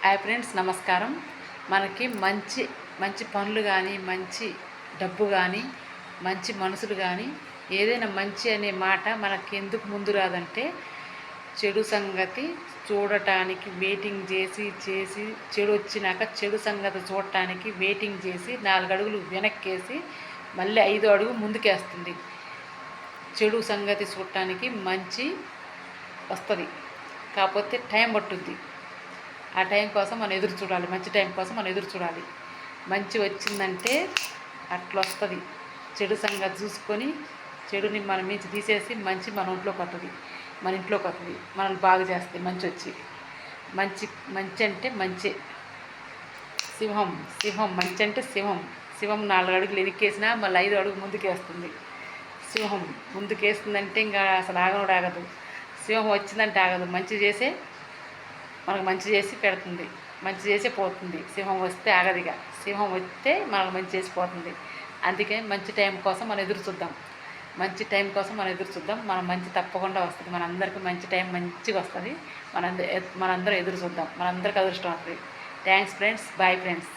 Hi friends, నమస్కారం. మనకి మంచి మంచి పనులు కానీ, మంచి డబ్బు కానీ, మంచి మనుషులు కానీ, ఏదైనా మంచి అనే మాట మనకి ఎందుకు ముందు రాదంటే, చెడు సంగతి చూడటానికి వెయిటింగ్ చేసి చెడు వచ్చినాక చెడు సంగతి చూడటానికి వెయిటింగ్ చేసి 4 అడుగులు వెనక్కేసి మళ్ళీ 5 అడుగు ముందుకేస్తుంది. చెడు సంగతి చూడటానికి మంచి వస్తుంది, కాకపోతే టైం పట్టుద్ది. ఆ టైం కోసం మనం ఎదురు చూడాలి. మంచి టైం కోసం మనం ఎదురు చూడాలి. మంచి వచ్చిందంటే అట్లా వస్తుంది. చెడు సంగతి చూసుకొని చెడుని మనం మించి తీసేసి మంచి మన ఇంట్లోకి వస్తుంది. మనల్ని బాగు చేస్తుంది మంచి వచ్చి. మంచి అంటే మంచి. సింహం మంచి అంటే సింహం 4 అడుగులు వెనక్కేసినా మళ్ళీ 5 అడుగు ముందుకేస్తుంది. సింహం ముందుకేస్తుందంటే ఇంకా అసలు ఆగదు. సింహం వచ్చిందంటే ఆగదు. మనకు మంచి చేసి పెడుతుంది, మంచి చేసే పోతుంది. సింహం వస్తే ఆగదిగా. సింహం వస్తే మనకు మంచి చేసి పోతుంది. అందుకే మంచి టైం కోసం మనం ఎదురు చూద్దాం. మనం మంచి తప్పకుండా వస్తుంది. మనందరికీ మంచి టైం మంచిగా వస్తుంది. మనందరం ఎదురు చూద్దాం. మనందరికీ అదృష్టం వస్తుంది. Thanks friends. Bye friends.